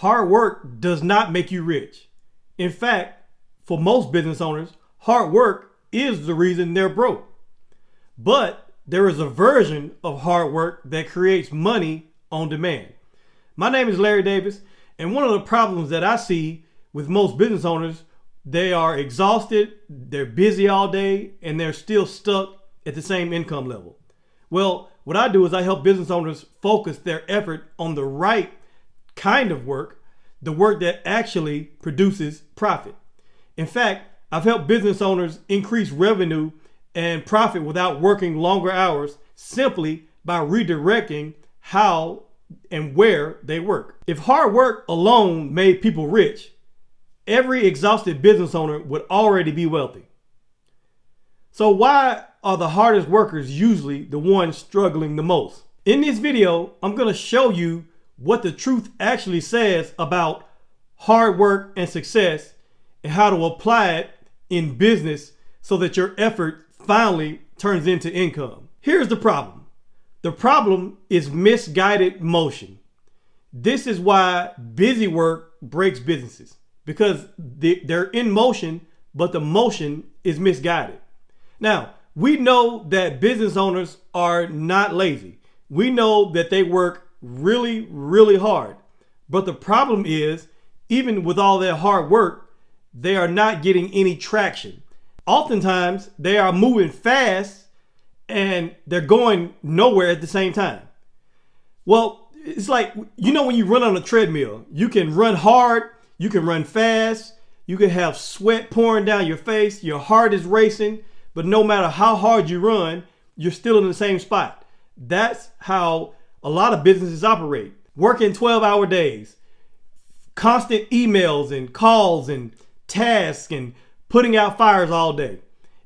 hard work does not make you rich. In fact, for most business owners, hard work is the reason they're broke. But there is a version of hard work that creates money on demand. My name is Larry Davis, and one of the problems that I see with most business owners, they are exhausted, they're busy all day, and they're still stuck at the same income level. Well, what I do is I help business owners focus their effort on the right kind of work, the work that actually produces profit. In fact, I've helped business owners increase revenue and profit without working longer hours simply by redirecting how and where they work. If hard work alone made people rich, every exhausted business owner would already be wealthy. So why are the hardest workers usually the ones struggling the most? In this video, I'm going to show you what the truth actually says about hard work and success and how to apply it in business so that your effort finally turns into income. Here's the problem. The problem is misguided motion. This is why busy work breaks businesses, because they're in motion, but the motion is misguided. Now, we know that business owners are not lazy. We know that they work really, really hard. But the problem is, even with all their hard work, they are not getting any traction. Oftentimes, they are moving fast and they're going nowhere at the same time. Well, it's like, you know, when you run on a treadmill, you can run hard, you can run fast, you can have sweat pouring down your face, your heart is racing, but no matter how hard you run, you're still in the same spot. That's how a lot of businesses operate. Working 12-hour days, constant emails and calls and tasks and putting out fires all day.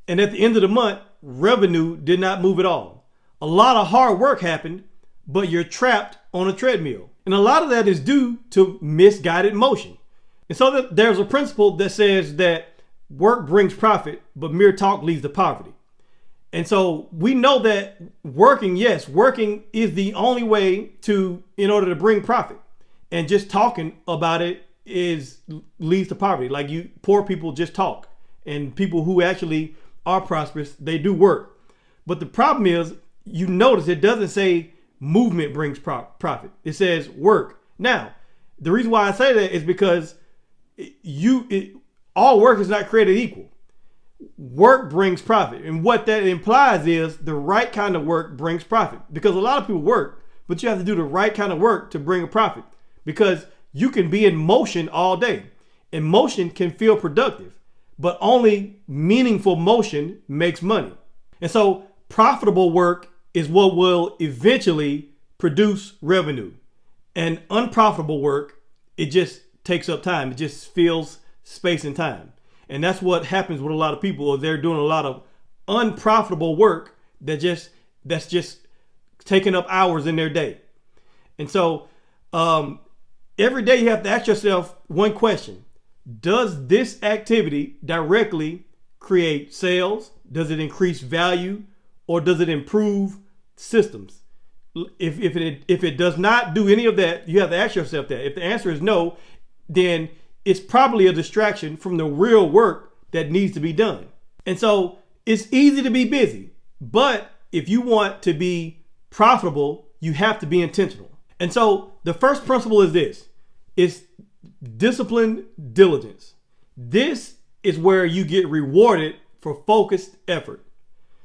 And at the end of the month, revenue did not move at all. A lot of hard work happened, but you're trapped on a treadmill. And a lot of that is due to misguided motion. And so there's a principle that says that work brings profit, but mere talk leads to poverty. And so we know that working is the only way in order to bring profit. And just talking about it leads to poverty. Like poor people just talk, and people who actually are prosperous, they do work. But the problem is, you notice it doesn't say movement brings profit. It says work. Now, the reason why I say that is because all work is not created equal. Work brings profit. And what that implies is the right kind of work brings profit. Because a lot of people work, but you have to do the right kind of work to bring a profit. Because you can be in motion all day. And motion can feel productive. But only meaningful motion makes money. And so profitable work is what will eventually produce revenue. And unprofitable work, it just takes up time. It just fills space and time. And that's what happens with a lot of people. They're doing a lot of unprofitable work that's just taking up hours in their day. And so every day you have to ask yourself one question. Does this activity directly create sales? Does it increase value? Or does it improve systems? If it does not do any of that, you have to ask yourself that. If the answer is no, then it's probably a distraction from the real work that needs to be done. And so it's easy to be busy, but if you want to be profitable, you have to be intentional. And so the first principle is this: it's disciplined diligence. This is where you get rewarded for focused effort.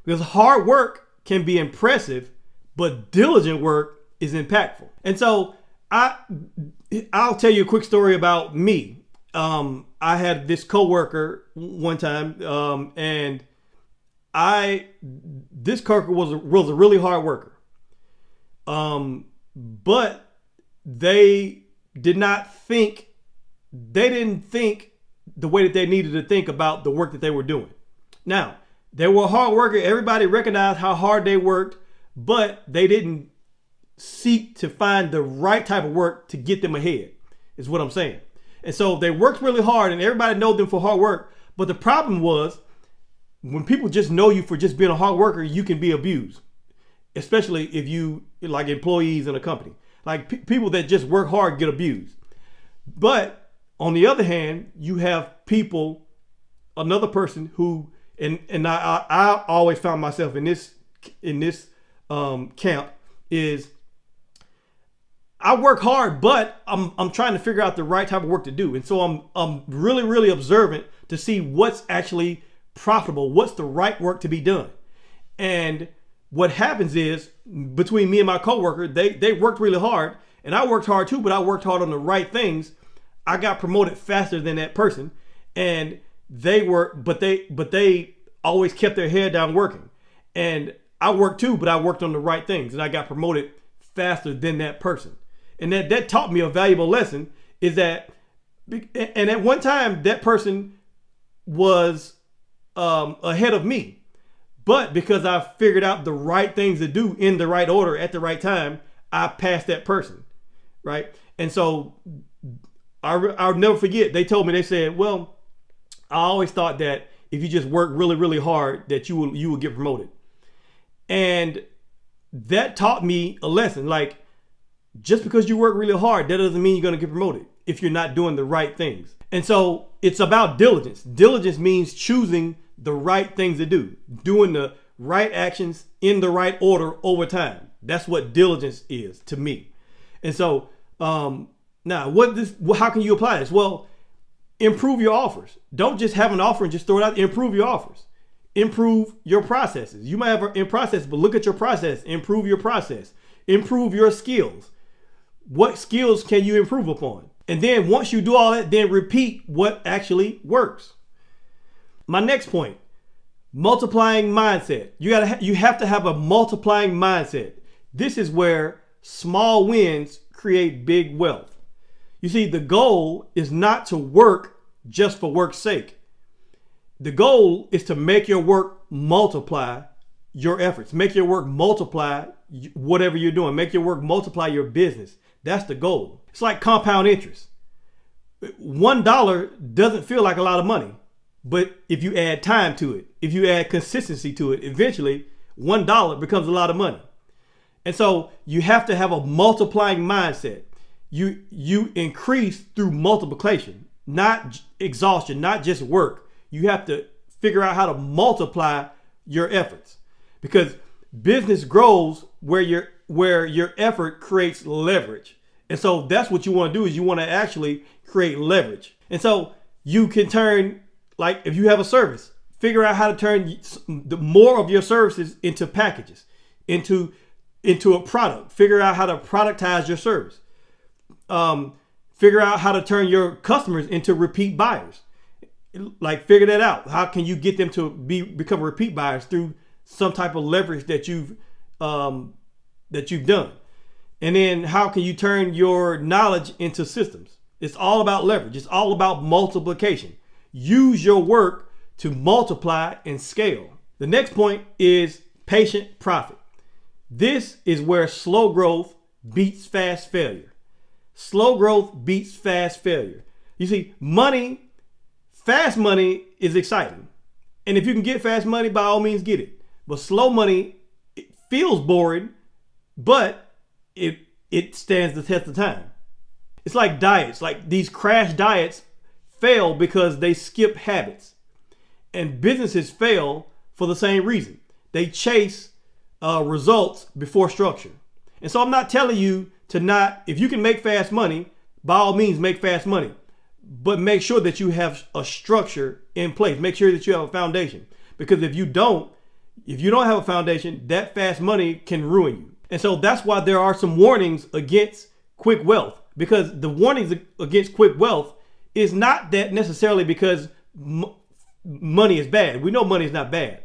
Because hard work can be impressive, but diligent work is impactful. And so I'll tell you a quick story about me. I had this coworker one time, and this coworker was a really hard worker. But they didn't think the way that they needed to think about the work that they were doing. Now, they were a hard worker. Everybody recognized how hard they worked, but they didn't seek to find the right type of work to get them ahead, is what I'm saying. And so they worked really hard, and everybody knows them for hard work. But the problem was, when people just know you for just being a hard worker, you can be abused, especially if you like employees in a company. Like people that just work hard get abused. But on the other hand, you have people, another person who, and I always found myself in this camp is I work hard, but I'm trying to figure out the right type of work to do. And so I'm really, really observant to see what's actually profitable, what's the right work to be done. And what happens is between me and my coworker, they worked really hard and I worked hard too, but I worked hard on the right things. I got promoted faster than that person, and they always kept their head down working. And I worked too, but I worked on the right things and I got promoted faster than that person. And that taught me a valuable lesson is that, and at one time that person was ahead of me, but because I figured out the right things to do in the right order at the right time, I passed that person, right? And so I'll never forget, they told me, they said, well, I always thought that if you just work really, really hard, that you will get promoted. And that taught me a lesson. Like, just because you work really hard, that doesn't mean you're going to get promoted if you're not doing the right things. And so it's about diligence. Diligence means choosing the right things to do, doing the right actions in the right order over time. That's what diligence is to me. And so now how can you apply this? Well, improve your offers. Don't just have an offer and just throw it out. Improve your offers. Improve your processes. You might have in process, but look at your process. Improve your process. Improve your skills. What skills can you improve upon? And then once you do all that, then repeat what actually works. My next point, multiplying mindset. You have to have a multiplying mindset. This is where small wins create big wealth. You see, the goal is not to work just for work's sake. The goal is to make your work multiply your efforts. Make your work multiply whatever you're doing. Make your work multiply your business. That's the goal. It's like compound interest. $1 doesn't feel like a lot of money, but if you add time to it, if you add consistency to it, eventually $1 becomes a lot of money. And so you have to have a multiplying mindset. You increase through multiplication, not exhaustion, not just work. You have to figure out how to multiply your efforts, because business grows where your effort creates leverage. And so that's what you want to do, is you want to actually create leverage. And so you can turn, like if you have a service, figure out how to turn the more of your services into packages, into a product. Figure out how to productize your service. Figure out how to turn your customers into repeat buyers. Like, figure that out. How can you get them to become repeat buyers through some type of leverage that you've done? And then how can you turn your knowledge into systems? It's all about leverage. It's all about multiplication. Use your work to multiply and scale. The next point is patient profit. This is where slow growth beats fast failure. Slow growth beats fast failure. You see, fast money is exciting. And if you can get fast money, by all means get it. But slow money, it feels boring, but it stands the test of time. It's like diets. Like, these crash diets fail because they skip habits. And businesses fail for the same reason. They chase results before structure. And so I'm not telling you to not, if you can make fast money, by all means make fast money. But make sure that you have a structure in place. Make sure that you have a foundation. Because if you don't have a foundation, that fast money can ruin you. And so that's why there are some warnings against quick wealth. Because the warnings against quick wealth is not that necessarily because money is bad. We know money is not bad.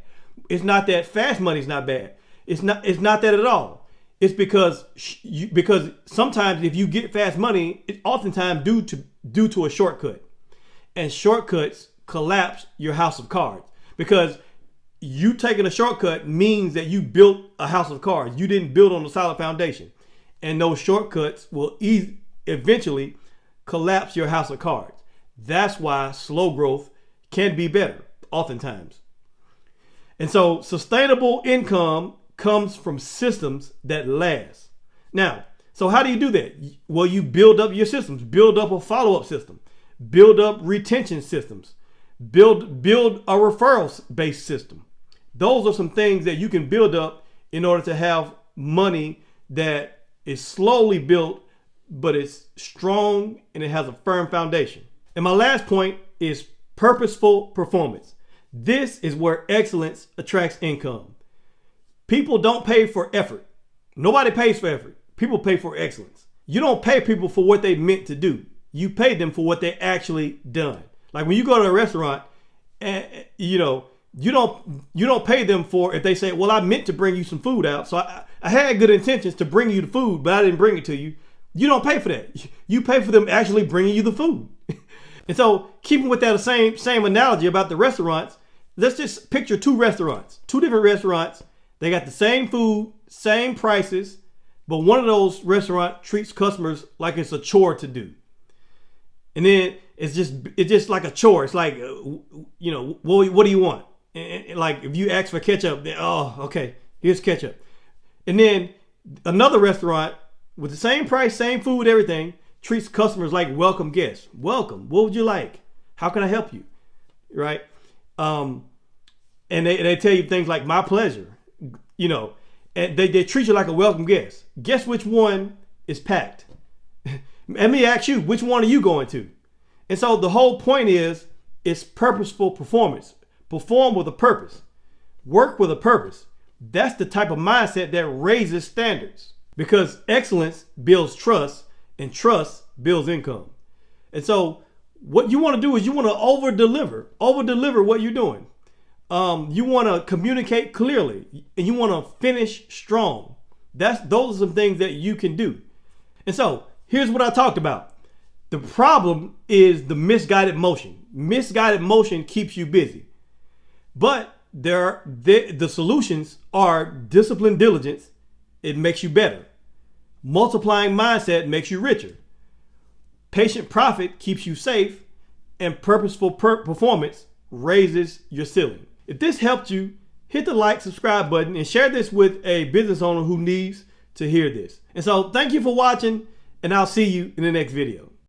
It's not that fast money is not bad. It's not that at all. It's because sometimes if you get fast money, it's oftentimes due to a shortcut. And shortcuts collapse your house of cards, because you taking a shortcut means that you built a house of cards. You didn't build on a solid foundation. And those shortcuts will eventually collapse your house of cards. That's why slow growth can be better oftentimes. And so sustainable income comes from systems that last. Now, So how do you do that? Well, you build up your systems, build up a follow-up system, build up retention systems, build a referral-based system. Those are some things that you can build up in order to have money that is slowly built, but it's strong and it has a firm foundation. And my last point is purposeful performance. This is where excellence attracts income. People don't pay for effort. Nobody pays for effort. People pay for excellence. You don't pay people for what they meant to do. You pay them for what they actually done. Like when you go to a restaurant, and you don't pay them for if they say, well, I meant to bring you some food out, so I had good intentions to bring you the food, but I didn't bring it to you. You don't pay for that. You pay for them actually bringing you the food. And so, keeping with that same analogy about the restaurants, let's just picture two different restaurants. They got the same food, same prices, but one of those restaurants treats customers like it's a chore to do. And then it's just like a chore. It's like, well, what do you want? And like if you ask for ketchup, then, oh, okay, here's ketchup. And then another restaurant with the same price, same food, everything, treats customers like welcome guests. Welcome. What would you like? How can I help you? Right? And they tell you things like my pleasure. And they treat you like a welcome guest. Guess which one is packed? Let me ask you, which one are you going to? And so the whole point is, it's purposeful performance. Perform with a purpose. Work with a purpose. That's the type of mindset that raises standards, because excellence builds trust and trust builds income. And so what you want to do is you want to over-deliver what you're doing. You want to communicate clearly and you want to finish strong. Those are some things that you can do. And so here's what I talked about. The problem is the misguided motion. Misguided motion keeps you busy. But the solutions are disciplined diligence. It makes you better. Multiplying mindset makes you richer. Patient profit keeps you safe. And purposeful performance raises your ceiling. If this helped you, hit the like, subscribe button, and share this with a business owner who needs to hear this. And so thank you for watching, and I'll see you in the next video.